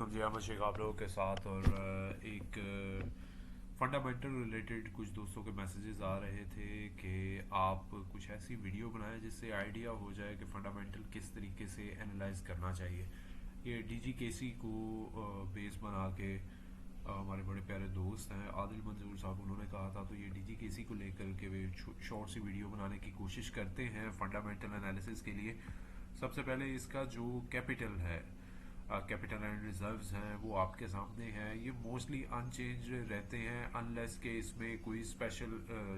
अलैक्म जी, अहमद शेख आप लोगों के साथ। और एक फंडामेंटल रिलेटेड कुछ दोस्तों के मैसेजेस आ रहे थे कि आप कुछ ऐसी वीडियो बनाएं जिससे आइडिया हो जाए कि फंडामेंटल किस तरीके से एनालाइज करना चाहिए। ये डीजी केसी को बेस बना के हमारे बड़े प्यारे दोस्त हैं आदिल मंजूर साहब, उन्होंने कहा था, तो ये डीजी केसी को लेकर के वे शॉर्ट सी वीडियो बनाने की कोशिश करते हैं फंडामेंटल एनालिसिस के लिए। सबसे पहले इसका जो कैपिटल है, कैपिटल एंड रिजर्व्स हैं, वो आपके सामने हैं। ये मोस्टली अनचेंज रहते हैं अनलेस के इसमें कोई स्पेशल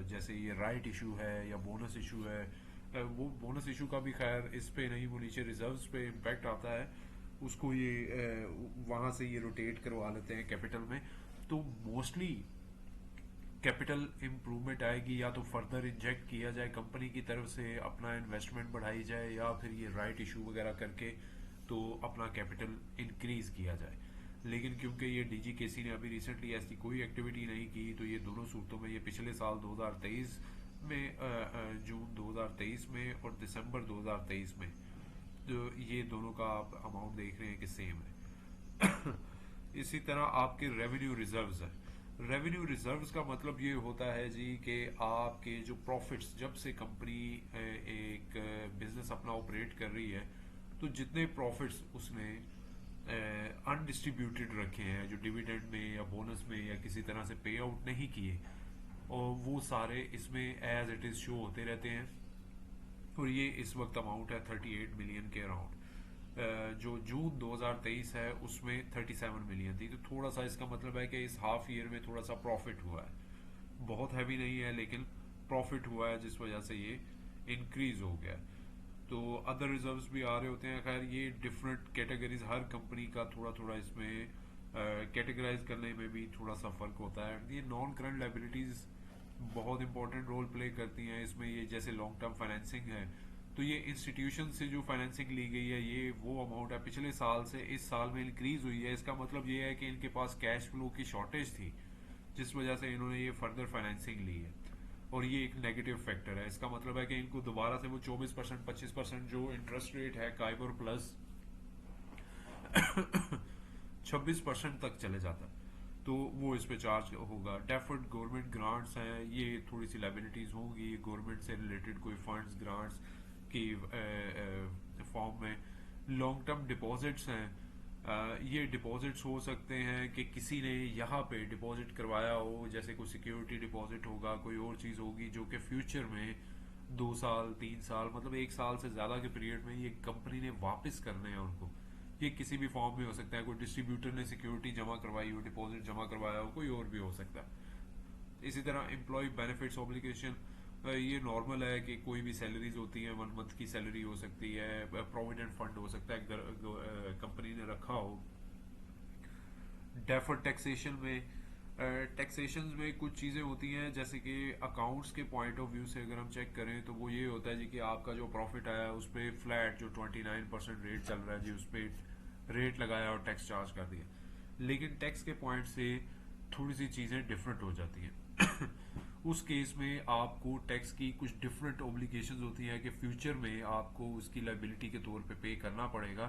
जैसे ये राइट इशू है या बोनस इशू है। वो बोनस इशू का भी खैर इस पे नहीं, वो नीचे रिजर्व्स पे इम्पैक्ट आता है, उसको ये वहाँ से ये रोटेट करवा लेते हैं कैपिटल में। तो मोस्टली कैपिटल इम्प्रूवमेंट आएगी या तो फर्दर इंजेक्ट किया जाए कंपनी की तरफ से, अपना इन्वेस्टमेंट बढ़ाई जाए, या फिर ये राइट इशू वगैरह करके तो अपना कैपिटल इंक्रीज किया जाए। लेकिन क्योंकि ये डीजी केसी ने अभी रिसेंटली ऐसी कोई एक्टिविटी नहीं की, तो ये दोनों सूरतों में, ये पिछले साल 2023 में जून 2023 में और दिसंबर 2023 में, तो ये दोनों का आप अमाउंट देख रहे हैं कि सेम है। इसी तरह आपके रेवेन्यू रिजर्व्स है। रेवेन्यू रिजर्व्स का मतलब ये होता है जी कि आपके जो प्रॉफिट्स, जब से कंपनी एक बिजनेस अपना ऑपरेट कर रही है, तो जितने प्रॉफिट्स उसने अनडिस्ट्रीब्यूटेड रखे हैं, जो डिविडेंड में या बोनस में या किसी तरह से पे आउट नहीं किए, और वो सारे इसमें एज इट इज शो होते रहते हैं। और ये इस वक्त अमाउंट है 38 मिलियन के अराउंड। जो जून 2023 है उसमें 37 मिलियन थी, तो थोड़ा सा इसका मतलब है कि इस हाफ ईयर में थोड़ा सा प्रॉफिट हुआ है। बहुत हैवी नहीं है लेकिन प्रॉफिट हुआ है, जिस वजह से ये इंक्रीज हो गया। तो अदर रिजर्व्स भी आ रहे होते हैं। खैर ये डिफरेंट कैटेगरीज, हर कंपनी का थोड़ा थोड़ा इसमें कैटेगराइज करने में भी थोड़ा सा फर्क होता है। ये नॉन करंट लाइबिलिटीज बहुत इंपॉर्टेंट रोल प्ले करती हैं इसमें। ये जैसे लॉन्ग टर्म फाइनेंसिंग है, तो ये इंस्टीट्यूशन से जो फाइनेंसिंग ली गई है, ये वो अमाउंट है पिछले साल से इस साल में इंक्रीज हुई है। इसका मतलब ये है कि इनके पास कैश फ्लो की शॉर्टेज थी, जिस वजह से इन्होंने ये फर्दर फाइनेंसिंग ली है। और ये एक नेगेटिव फैक्टर है। इसका मतलब है कि इनको दोबारा से वो 24% 25% जो इंटरेस्ट रेट है काइबर प्लस 26% तक चले जाता है, तो वो इस पे चार्ज होगा। डेफर्ड गवर्नमेंट ग्रांट्स हैं, ये थोड़ी सी लाइबिलिटीज होंगी गवर्नमेंट से रिलेटेड, कोई फंड्स ग्रांट्स की फॉर्म में। लॉन्ग टर्म डिपॉजिट्स हैं, ये डिपॉजिट्स हो सकते हैं कि किसी ने यहाँ पे डिपॉजिट करवाया हो, जैसे कोई सिक्योरिटी डिपॉजिट होगा, कोई और चीज़ होगी जो कि फ्यूचर में 2 साल 3 साल, मतलब 1 साल से ज़्यादा के पीरियड में ये कंपनी ने वापस करने हैं उनको। ये किसी भी फॉर्म में हो सकता है, कोई डिस्ट्रीब्यूटर ने सिक्योरिटी जमा करवाई हो, डिपॉजिट जमा करवाया हो, कोई और भी हो सकता है। इसी तरह एम्प्लॉय बेनिफिट्स ऑब्लिगेशन, ये नॉर्मल है कि कोई भी सैलरीज होती है, 1 मंथ की सैलरी हो सकती है, प्रोविडेंट फंड हो सकता है कंपनी ने रखा हो। डेफर्ड टैक्सेशन में, टैक्सेशन में कुछ चीज़ें होती हैं, जैसे कि अकाउंट्स के पॉइंट ऑफ व्यू से अगर हम चेक करें तो वो ये होता है जी कि आपका जो प्रॉफिट आया है उस पर फ्लैट जो 29% रेट चल रहा है जी, उस पर रेट लगाया और टैक्स चार्ज कर दिया। लेकिन टैक्स के पॉइंट से थोड़ी सी चीज़ें डिफरेंट हो जाती हैं। उस केस में आपको टैक्स की कुछ डिफरेंट ऑब्लिगेशंस होती हैं कि फ्यूचर में आपको उसकी लाइबिलिटी के तौर पे करना पड़ेगा।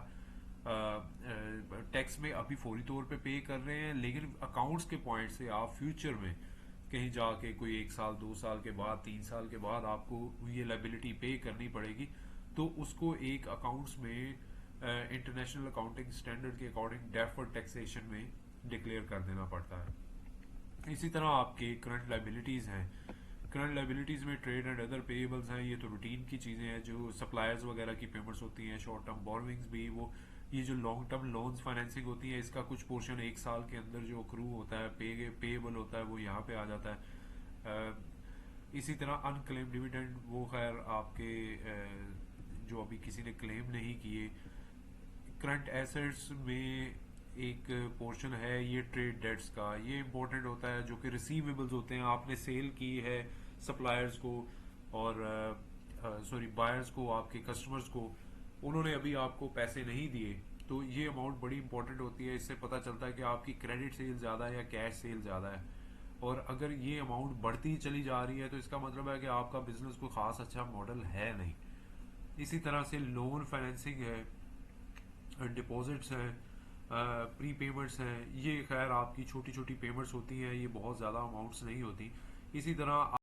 टैक्स में अभी फौरी तौर पे कर रहे हैं, लेकिन अकाउंट्स के पॉइंट से आप फ्यूचर में कहीं जाके कोई 1 साल 2 साल के बाद 3 साल के बाद आपको ये लाइबिलिटी पे करनी पड़ेगी, तो उसको एक अकाउंट्स में इंटरनेशनल अकाउंटिंग स्टैंडर्ड के अकॉर्डिंग डेफर्ड टैक्सेशन में डिक्लेयर कर देना पड़ता है। इसी तरह आपके करंट लाइबिलिटीज हैं। करंट लाइबिलिटीज में ट्रेड एंड अदर पेएबल्स हैं, ये तो रूटीन की चीजें हैं, जो सप्लायर्स वगैरह की पेमेंट्स होती हैं। शॉर्ट टर्म बोरोविंग्स भी, वो ये जो लॉन्ग टर्म लोन्स फाइनेंसिंग होती है, इसका कुछ पोर्शन 1 साल के अंदर जो अक्रू होता है, पेएबल होता है, वो यहाँ पे आ जाता है। इसी तरह अनक्लेम डिविडेंड, वो खैर आपके जो अभी किसी ने क्लेम नहीं किए। करंट एसेट्स में एक पोर्शन है ये ट्रेड डेट्स का, ये इंपॉर्टेंट होता है, जो कि रिसीवेबल्स होते हैं, आपने सेल की है सप्लायर्स को और सॉरी बायर्स को, आपके कस्टमर्स को, उन्होंने अभी आपको पैसे नहीं दिए, तो ये अमाउंट बड़ी इंपॉर्टेंट होती है। इससे पता चलता है कि आपकी क्रेडिट सेल ज़्यादा है या कैश सेल ज़्यादा है। और अगर ये अमाउंट बढ़ती चली जा रही है तो इसका मतलब है कि आपका बिजनेस कोई खास अच्छा मॉडल है नहीं। इसी तरह से लोन फाइनेंसिंग है, डिपॉजिट्स हैं, प्री पेमेंट्स हैं, ये खैर आपकी छोटी छोटी पेमेंट्स होती हैं, ये बहुत ज़्यादा अमाउंट्स नहीं होती। इसी तरह